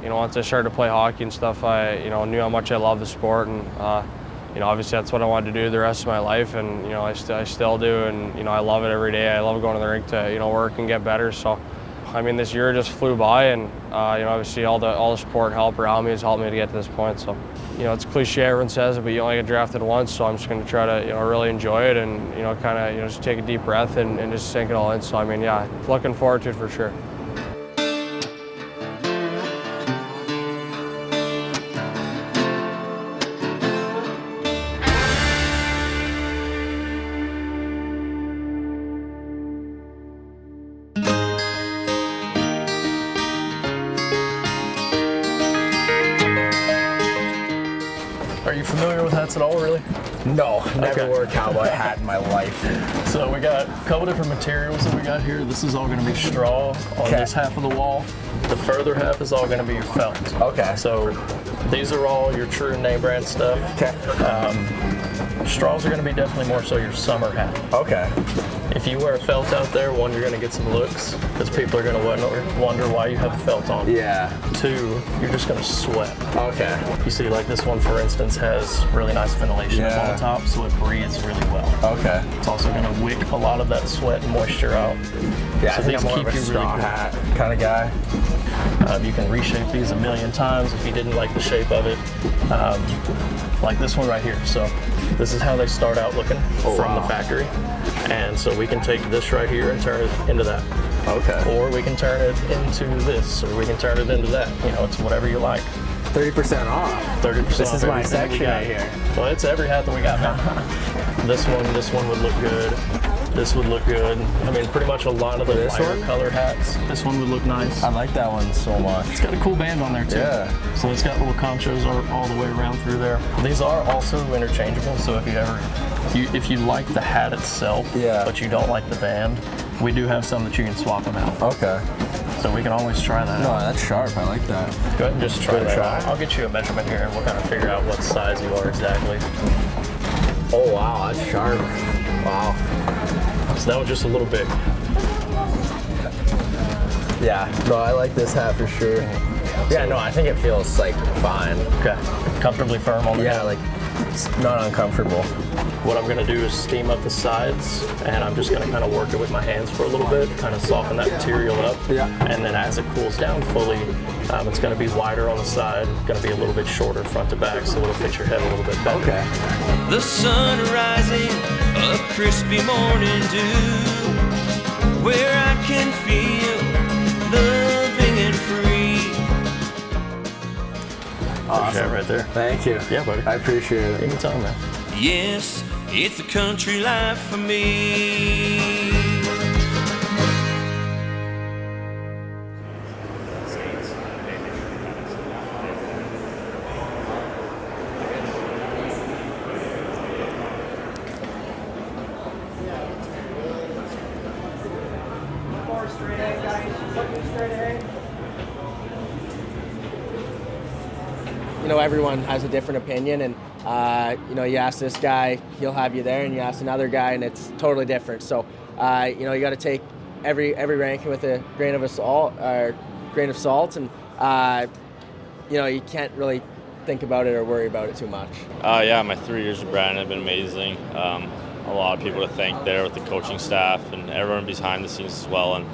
once I started to play hockey and stuff, I knew how much I love the sport, and obviously that's what I wanted to do the rest of my life, and I still do, and I love it every day. I love going to the rink to work and get better. So, I mean, this year just flew by, and obviously all the support and help around me has helped me to get to this point. So, it's cliche, everyone says it, but you only get drafted once, so I'm just going to try to really enjoy it, and kind of just take a deep breath and just sink it all in. So, I mean, yeah, looking forward to it for sure. Are you familiar with hats at all, really? No, never wore a cowboy hat in my life. So we got a couple different materials that we got here. This is all going to be straw on this half of the wall. The further half is all going to be your felt. Okay. So these are all your true name brand stuff. Okay. Straws are going to be definitely more so your summer hat. Okay. If you wear a felt out there, one, you're going to get some looks because people are going to wonder why you have a felt on. Yeah. Two, you're just going to sweat. Okay. You see, like this one, for instance, has really nice ventilation up on the top, so it breathes really well. Okay. It's also going to wick a lot of that sweat and moisture out. Yeah, so I think I'm more of a straw hat kind of guy. You can reshape these a million times if you didn't like the shape of it. Like this one right here. So this is how they start out looking from the factory. And so we can take this right here and turn it into that. Okay. Or we can turn it into this, or we can turn it into that. It's whatever you like. 30% off. 30% off. This is my section right here. Well, it's every hat that we got, man. This one would look good. This would look good. I mean, pretty much a lot of the lighter color hats. This one would look nice. I like that one so much. It's got a cool band on there too. Yeah. So it's got little conchos all the way around through there. These are also interchangeable. So if you like the hat itself, but you don't like the band, we do have some that you can swap them out. Okay. So we can always try that out. No, that's sharp. I like that. Go ahead and just try that out. I'll get you a measurement here, and we'll kind of figure out what size you are exactly. Oh wow, that's sharp. Wow. So that was just a little big. Yeah, no, I like this hat for sure. Yeah, no, I think it feels like fine. Okay, comfortably firm on the Yeah, head. like it's not uncomfortable. What I'm gonna do is steam up the sides, and I'm just gonna kind of work it with my hands for a little bit, kind of soften that material up. Yeah. And then as it cools down fully, it's gonna be wider on the side, gonna be a little bit shorter front to back, so it'll fit your head a little bit better. Okay. The sun rising, a crispy morning dew, where I can feel loving and free. Awesome. Right there. Thank you. Yeah, buddy. I appreciate it. Anytime, man. Yes, it's a country life for me. Everyone has a different opinion, and you ask this guy, he'll have you there, and you ask another guy, and it's totally different. So you got to take every ranking with a grain of salt, and you can't really think about it or worry about it too much. Yeah, my 3 years with Brandon have been amazing. A lot of people to thank there with the coaching staff and everyone behind the scenes as well. And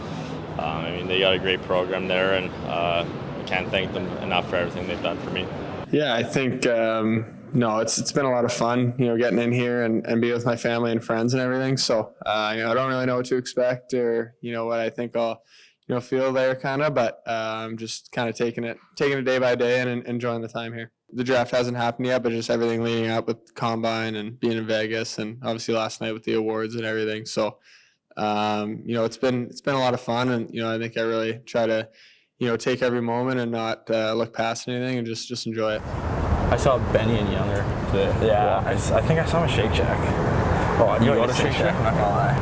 I mean, they got a great program there, and I can't thank them enough for everything they've done for me. Yeah, I think it's been a lot of fun, getting in here and be with my family and friends and everything. So I don't really know what to expect or what I think I'll feel there kind of, but I'm just kind of taking it day by day and enjoying the time here. The draft hasn't happened yet, but just everything leading up with Combine and being in Vegas, and obviously last night with the awards and everything. So it's been a lot of fun, and I think I really try to take every moment and not look past anything and just enjoy it. I saw Benny and Younger today. Yeah, I think I saw him at Shake Shack. Oh, you go to Shake Shack? Not gonna lie.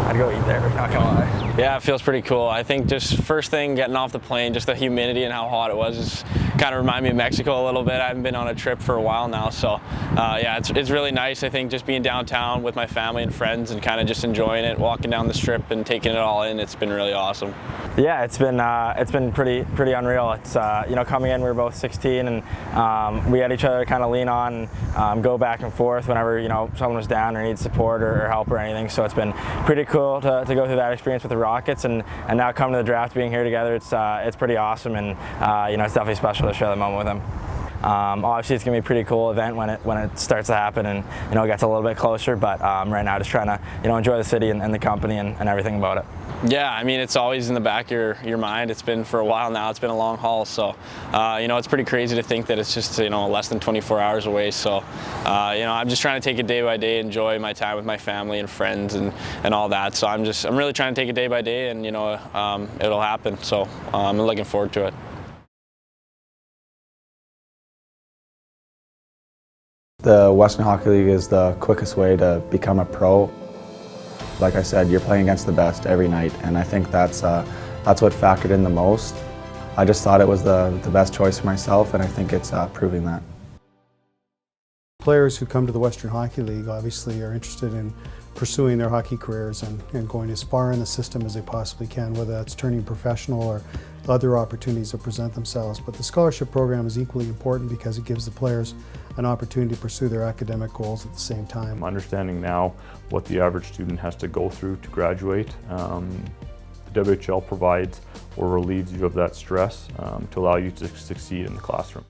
I'd go eat there, not gonna lie. Yeah, it feels pretty cool. I think just first thing getting off the plane, just the humidity and how hot it was, just kind of remind me of Mexico a little bit. I haven't been on a trip for a while now, so yeah, it's really nice. I think just being downtown with my family and friends and kind of just enjoying it, walking down the strip and taking it all in. It's been really awesome. Yeah, it's been pretty unreal. It's you know, coming in, we were both 16, and we had each other to kind of lean on, and go back and forth whenever, you know, someone was down or needed support or help or anything. So it's been pretty cool to go through that experience with the Rockets, and now coming to the draft, being here together, it's pretty awesome, and you know, it's definitely special to share the moment with them. Obviously, it's gonna be a pretty cool event when it starts to happen, and you know, it gets a little bit closer. But right now, just trying to, you know, enjoy the city and the company and everything about it. Yeah, I mean, it's always in the back of your mind. It's been for a while now. It's been a long haul, so you know, it's pretty crazy to think that it's just, you know, less than 24 hours away. So you know, I'm just trying to take it day by day, enjoy my time with my family and friends and all that. So I'm really trying to take it day by day, and you know, it'll happen. So I'm looking forward to it. The Western Hockey League is the quickest way to become a pro. Like I said, you're playing against the best every night, and I think that's what factored in the most. I just thought it was the best choice for myself, and I think it's proving that. Players who come to the Western Hockey League obviously are interested in pursuing their hockey careers and going as far in the system as they possibly can, whether that's turning professional or other opportunities that present themselves. But the scholarship program is equally important because it gives the players an opportunity to pursue their academic goals at the same time. I'm understanding now what the average student has to go through to graduate. The WHL provides or relieves you of that stress to allow you to succeed in the classroom.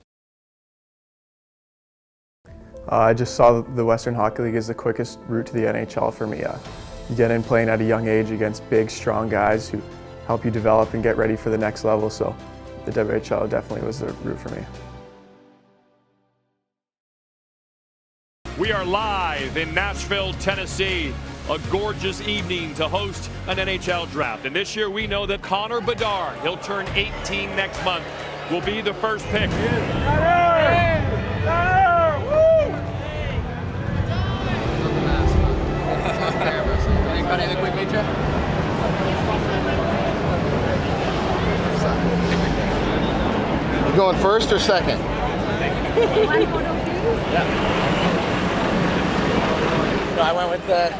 I just saw the Western Hockey League as the quickest route to the NHL for me. You get in playing at a young age against big, strong guys who help you develop and get ready for the next level, so the WHL definitely was the route for me. We are live in Nashville, Tennessee. A gorgeous evening to host an NHL draft. And this year we know that Connor Bedard, he'll turn 18 next month, will be the first pick. You going first or second? I went with the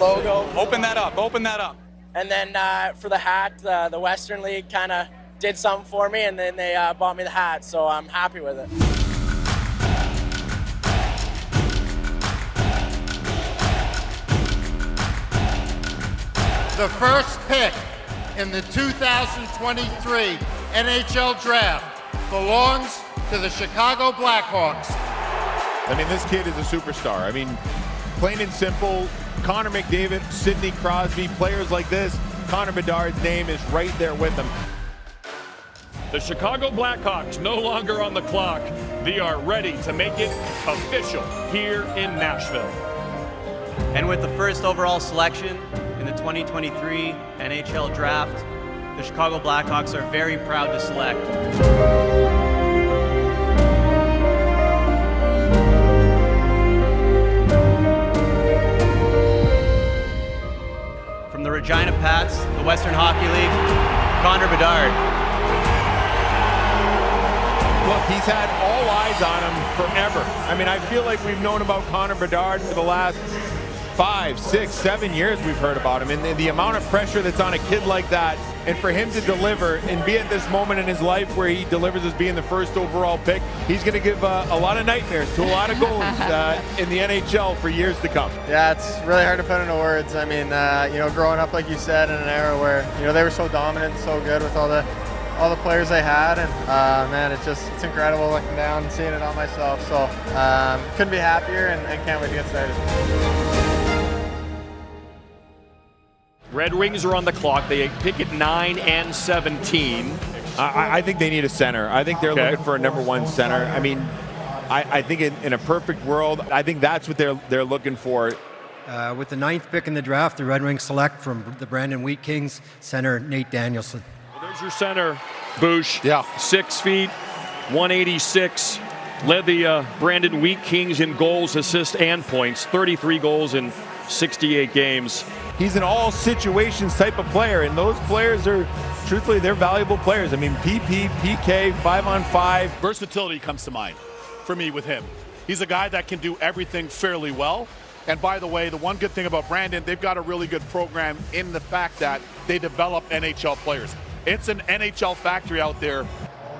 logo. Open that up, open that up. And then for the hat, the Western League kind of did something for me, and then they bought me the hat, so I'm happy with it. The first pick in the 2023 NHL Draft belongs to the Chicago Blackhawks. I mean, this kid is a superstar. I mean, plain and simple, Connor McDavid, Sidney Crosby, players like this, Connor Bedard's name is right there with them. The Chicago Blackhawks no longer on the clock. They are ready to make it official here in Nashville. And with the first overall selection in the 2023 NHL Draft, the Chicago Blackhawks are very proud to select from the Regina Pats, the Western Hockey League, Connor Bedard. Look, he's had all eyes on him forever. I mean, I feel like we've known about Connor Bedard for the last 5, 6, 7 years we've heard about him, and the amount of pressure that's on a kid like that, and for him to deliver and be at this moment in his life where he delivers as being the first overall pick, he's going to give a lot of nightmares to a lot of goals in the NHL for years to come. Yeah, it's really hard to put into words. I mean, you know, growing up, like you said, in an era where, you know, they were so dominant and so good with all the players they had, and man, it's incredible looking down and seeing it on myself. So couldn't be happier, and can't wait to get started. Red Wings are on the clock. They pick at 9 and 17. I think they need a center. I think they're looking for a #1 center. I mean, I think in a perfect world, I think that's what they're looking for. With the 9th pick in the draft, the Red Wings select from the Brandon Wheat Kings center Nate Danielson. Well, there's your center, Boosh. Yeah. 6 feet, 186. Led the Brandon Wheat Kings in goals, assists, and points. 33 goals in 68 games. He's an all situations type of player, and those players are truthfully, they're valuable players. I mean, PP, PK, 5-on-5. Versatility comes to mind for me with him. He's a guy that can do everything fairly well. And by the way, the one good thing about Brandon, they've got a really good program in the fact that they develop NHL players. It's an NHL factory out there.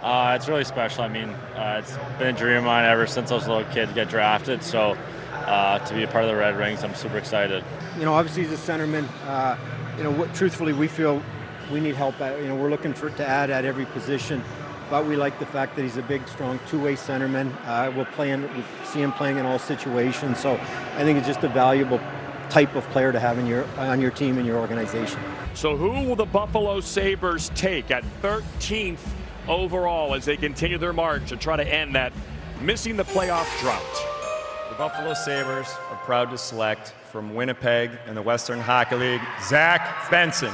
It's really special. I mean, it's been a dream of mine ever since I was a little kid to get drafted. So to be a part of the Red Wings, I'm super excited. You know, obviously he's a centerman. You know, truthfully, we feel we need help. You know, we're looking to add at every position. But we like the fact that he's a big, strong two-way centerman. We see him playing in all situations. So I think it's just a valuable type of player to have on your team and your organization. So who will the Buffalo Sabres take at 13th overall as they continue their march and try to end that missing the playoff drought? The Buffalo Sabres are proud to select from Winnipeg in the Western Hockey League, Zach Benson.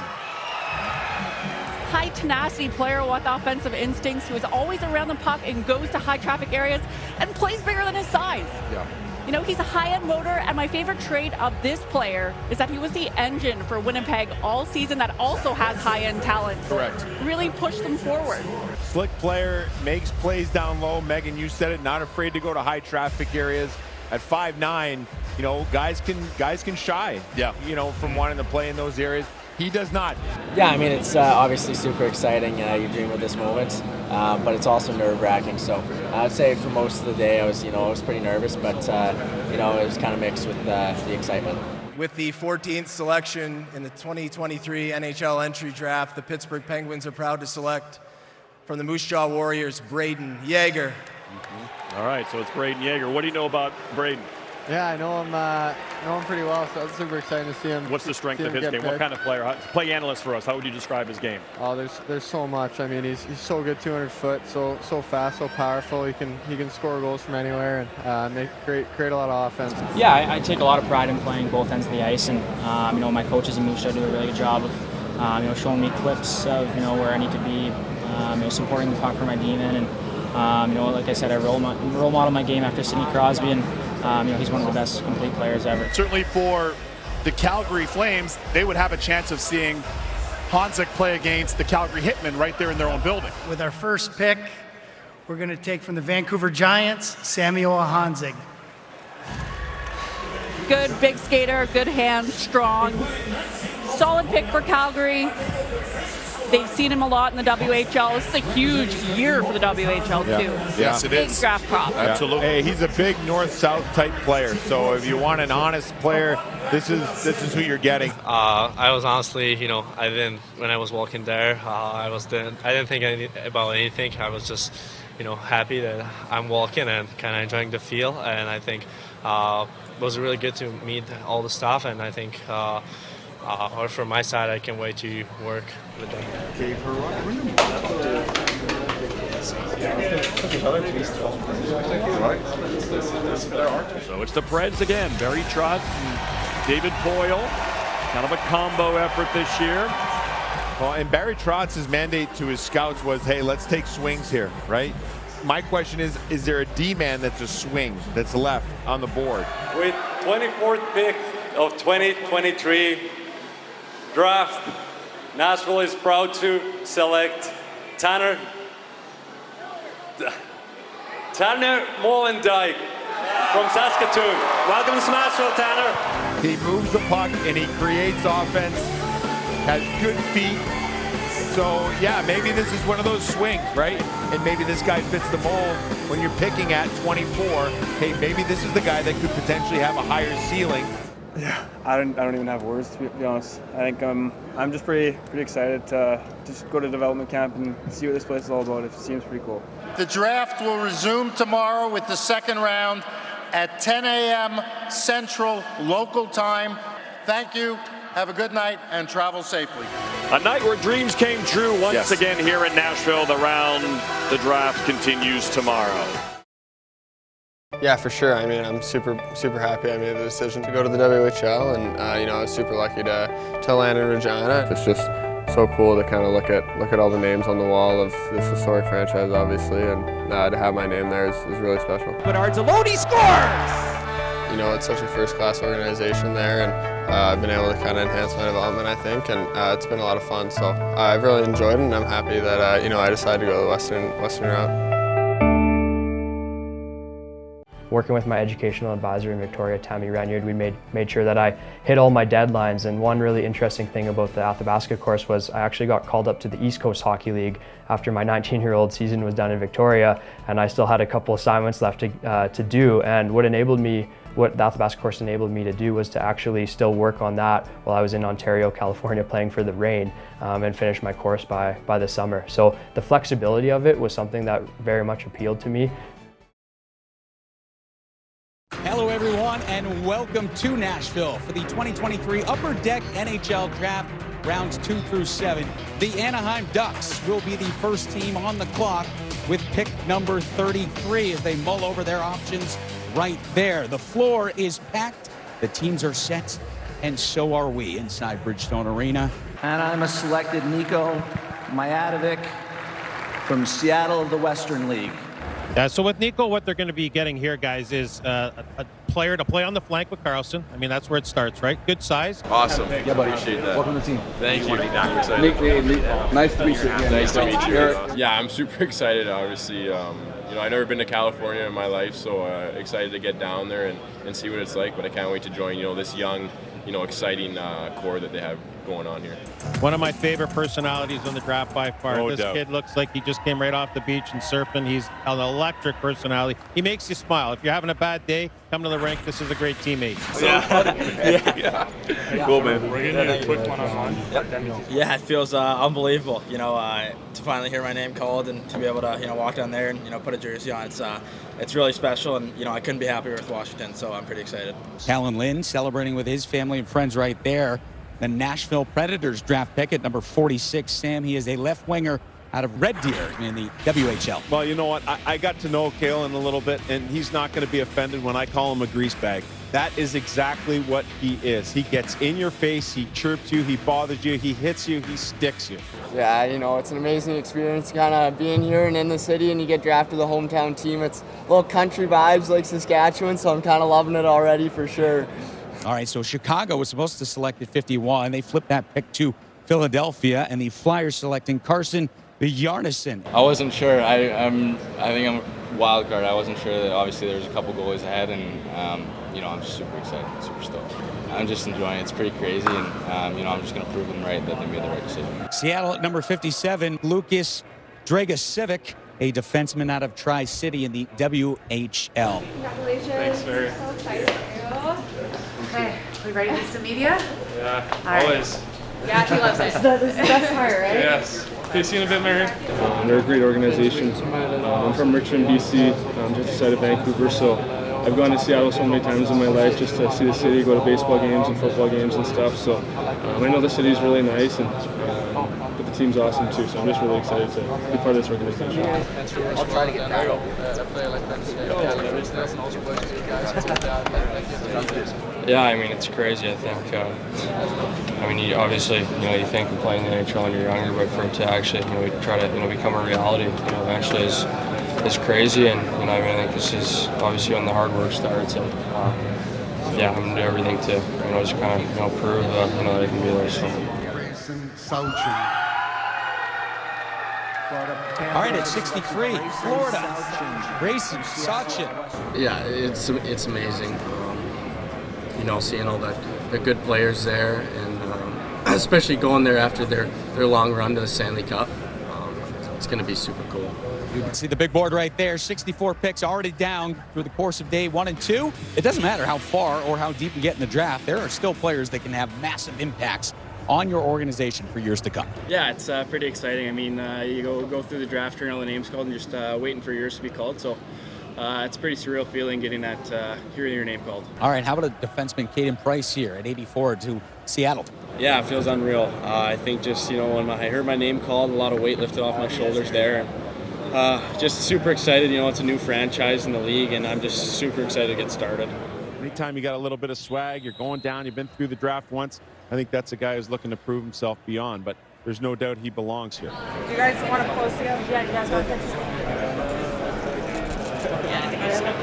High tenacity player with offensive instincts who is always around the puck and goes to high traffic areas and plays bigger than his size. Yeah. You know, he's a high-end motor, and my favorite trait of this player is that he was the engine for Winnipeg all season that also has high-end talent. Correct. Really pushed them forward. Slick player, makes plays down low. Megan, you said it, not afraid to go to high traffic areas. At 5'9", you know, guys can shy, you know, from wanting to play in those areas. He does not. Yeah, I mean, it's obviously super exciting. You dream of this moment, but it's also nerve-wracking. So I'd say for most of the day, I was pretty nervous, but it was kind of mixed with the excitement. With the 14th selection in the 2023 NHL Entry Draft, the Pittsburgh Penguins are proud to select from the Moose Jaw Warriors, Braden Yeager. All right, so it's Braden Yeager. What do you know about Braden? Yeah, I know him pretty well, so it's super exciting to see him. What's the strength of his game? What kind of player? Play analyst for us. How would you describe his game? Oh, there's so much. I mean, he's so good, 200 foot, so fast, so powerful. He can score goals from anywhere and create a lot of offense. Yeah, I take a lot of pride in playing both ends of the ice, and my coaches in Moose Jaw do a really good job of showing me clips of where I need to be, supporting the puck for my demon, and like I said, I role model my game after Sidney Crosby, and he's one of the best complete players ever. Certainly for the Calgary Flames, they would have a chance of seeing Honzek play against the Calgary Hitmen right there in their own building. With our first pick, we're going to take from the Vancouver Giants, Samuel Honzek. Good big skater, good hands, strong. Solid pick for Calgary. They've seen him a lot in the WHL. This is a huge year for the WHL, too. Yes, it big is. draft crop. Absolutely. Hey, he's a big north-south type player. So if you want an honest player, this is who you're getting. I was honestly, when I was walking there, I didn't think about anything. I was just, happy that I'm walking and kind of enjoying the feel. And I think it was really good to meet all the staff. And I think, or from my side, I can't wait to work with them. So it's the Preds again. Barry Trotz and David Poyle. Kind of a combo effort this year. Well, and Barry Trotz's mandate to his scouts was, hey, let's take swings here, right? My question is there a D-man that's a swing that's left on the board? With 24th pick of 2023 draft, Nashville is proud to select Tanner Molendyke from Saskatoon. Welcome to Nashville, Tanner. He moves the puck and he creates offense, has good feet. So yeah, maybe this is one of those swings, right? And maybe this guy fits the mold when you're picking at 24. Hey, maybe this is the guy that could potentially have a higher ceiling. Yeah, I don't even have words, to be honest. I think I'm just pretty excited to just go to development camp and see what this place is all about. It seems pretty cool. The draft will resume tomorrow with the second round at 10 a.m. Central local time. Thank you. Have a good night and travel safely. A night where dreams came true once again here in Nashville. The draft continues tomorrow. Yeah, for sure. I mean, I'm super happy I made the decision to go to the WHL, and I was super lucky to land in Regina. It's just so cool to kind of look at all the names on the wall of this historic franchise, obviously, and to have my name there is really special. Bedard's alone, he scores! it's such a first-class organization there, and I've been able to kind of enhance my development, I think, and it's been a lot of fun. So I've really enjoyed it, and I'm happy that I decided to go the Western route. Working with my educational advisor in Victoria, Tammy Renyard, we made sure that I hit all my deadlines. And one really interesting thing about the Athabasca course was I actually got called up to the East Coast Hockey League after my 19-year-old season was done in Victoria, and I still had a couple assignments left to do. And what the Athabasca course enabled me to do was to actually still work on that while I was in Ontario, California, playing for the Reign, and finish my course by the summer. So the flexibility of it was something that very much appealed to me. Hello everyone, and welcome to Nashville for the 2023 Upper Deck NHL Draft, rounds 2 through 7. The Anaheim Ducks will be the first team on the clock with pick number 33 as they mull over their options right there. The floor is packed, the teams are set, and so are we inside Bridgestone Arena. And I'm a selected Nico Majadovic from Seattle of the Western League. So with Nico, what they're going to be getting here, guys, is a player to play on the flank with Carlson. I mean, that's where it starts, right? Good size. Awesome. Yeah, buddy. Appreciate that. Welcome to the team. Thank you. I'm excited. Nice to meet you. Nice to meet you. Yeah, I'm super excited, obviously. I've never been to California in my life, so excited to get down there and see what it's like. But I can't wait to join, this young, exciting core that they have going on here. One of my favorite personalities on the draft by far. No This doubt. kid looks like he just came right off the beach and surfing. He's an electric personality. He makes you smile. If you're having a bad day, come to the rink. This is a great teammate. Yeah. Cool, man. We're getting a quick one-on-one. Yeah, it feels unbelievable, to finally hear my name called and to be able to, walk down there and, put a jersey on. It's really special, and, I couldn't be happier with Washington, so I'm pretty excited. Alan Lynn celebrating with his family and friends right there. The Nashville Predators draft pick at number 46. Sam, he is a left winger out of Red Deer in the WHL. Well, you know what? I got to know Kalen a little bit, and he's not going to be offended when I call him a grease bag. That is exactly what he is. He gets in your face, he chirps you, he bothers you, he hits you, he sticks you. Yeah, it's an amazing experience kind of being here and in the city, and you get drafted to the hometown team. It's little country vibes like Saskatchewan, so I'm kind of loving it already for sure. All right, so Chicago was supposed to select at 51. They flipped that pick to Philadelphia, and the Flyers selecting Carson Bjarnason. I wasn't sure. I think I'm a wild card. I wasn't sure that obviously there's a couple goalies ahead, and I'm just super excited, super stoked. I'm just enjoying it. It's pretty crazy, and I'm just going to prove them right that they made the right decision. Seattle at number 57, Lucas Dragosevic, a defenseman out of Tri-City in the WHL. Congratulations. Thanks, Mary. So excited for you. Okay, we ready to do some media? Yeah, All right. always. Yeah, he loves it. This is the best part, right? Yes. Tasting a bit, Mary? They're a great organization. I'm from Richmond, BC, just outside of Vancouver, so I've gone to Seattle so many times in my life just to see the city, go to baseball games and football games and stuff. So I know the city's really nice, but the team's awesome too. So I'm just really excited to be part of this organization. I'll try to get that. Yeah, I mean, it's crazy, I think. You obviously, you think of playing the NHL when you're younger, but for it to actually, try to, become a reality, eventually is crazy. And, I think this is obviously when the hard work starts. And, I'm going to do everything to, just kind of, prove, that I can be there. So. All right, at 63, Florida, Grayson Sachin. Yeah, it's amazing. Seeing all the good players there, and especially going there after their long run to the Stanley Cup. It's going to be super cool. You can see the big board right there. 64 picks already down through the course of day 1 and 2. It doesn't matter how far or how deep you get in the draft. There are still players that can have massive impacts on your organization for years to come. Yeah, it's pretty exciting. You go through the draft, hearing all the names called, and just waiting for yours to be called. So it's a pretty surreal feeling getting that, hearing your name called. All right, how about a defenseman, Caden Price here at 84 to Seattle? Yeah, it feels unreal. I think just, when I heard my name called, a lot of weight lifted off my shoulders there. And just super excited. It's a new franchise in the league, and I'm just super excited to get started. Anytime you got a little bit of swag, you're going down, you've been through the draft once, I think that's a guy who's looking to prove himself beyond, but there's no doubt he belongs here. Do you guys want to post together? Yeah, you guys want to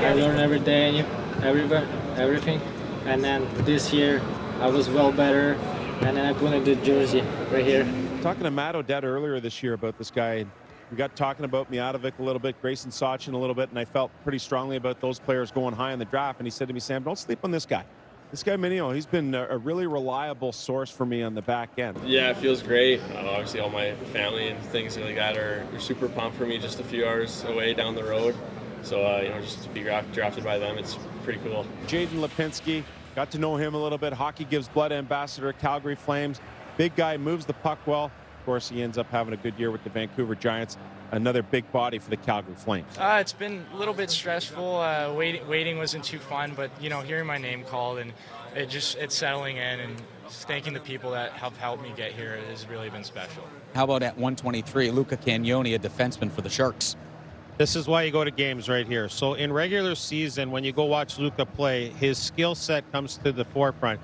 I learn every day, and everything. And then this year I was well better, and then I put the jersey right here. Talking to Matt O'Dette earlier this year about this guy. We got talking about Mijatovic a little bit, Grayson Sachin a little bit, and I felt pretty strongly about those players going high in the draft. And he said to me, Sam, don't sleep on this guy. This guy, Minio, he's been a really reliable source for me on the back end. Yeah, it feels great. Obviously, all my family and things like that are super pumped for me just a few hours away down the road. So, just to be drafted by them, it's pretty cool. Jaden Lipinski, got to know him a little bit. Hockey Gives Blood ambassador, Calgary Flames. Big guy, moves the puck well. Of course, he ends up having a good year with the Vancouver Giants. Another big body for the Calgary Flames. It's been a little bit stressful. Waiting wasn't too fun, but hearing my name called and it's settling in, and thanking the people that have helped me get here has really been special. How about at 123, Luca Cagnoni, a defenseman for the Sharks? This is why you go to games right here. So in regular season, when you go watch Luca play, his skill set comes to the forefront.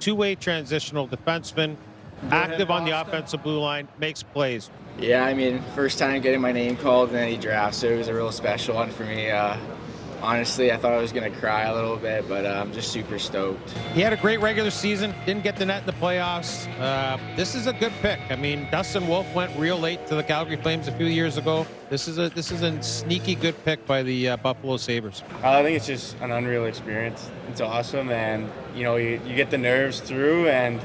Two-way transitional defenseman, active on the offensive blue line, makes plays. Yeah, I mean, first time getting my name called in any draft, so it was a real special one for me. Honestly, I thought I was going to cry a little bit, but I'm just super stoked. He had a great regular season, didn't get the net in the playoffs. This is a good pick. I mean, Dustin Wolf went real late to the Calgary Flames a few years ago. This is a sneaky good pick by the Buffalo Sabres. I think it's just an unreal experience. It's awesome, and you get the nerves through, and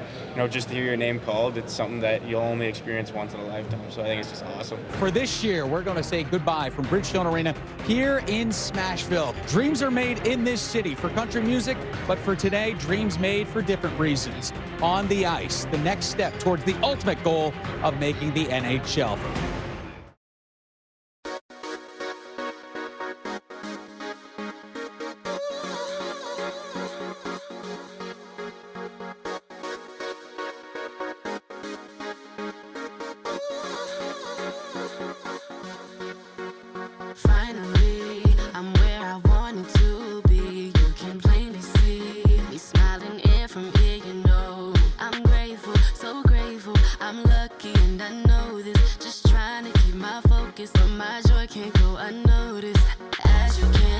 just to hear your name called, it's something that you'll only experience once in a lifetime. So I think it's just awesome. For this year, we're going to say goodbye from Bridgestone Arena here in Smashville. Dreams are made in this city for country music, but for today, dreams made for different reasons. On the ice, the next step towards the ultimate goal of making the NHL. Finally, I'm where I wanted to be. You can plainly see me smiling in from here, I'm grateful, so grateful. I'm lucky and I know this. Just trying to keep my focus on my joy, can't go unnoticed. As you can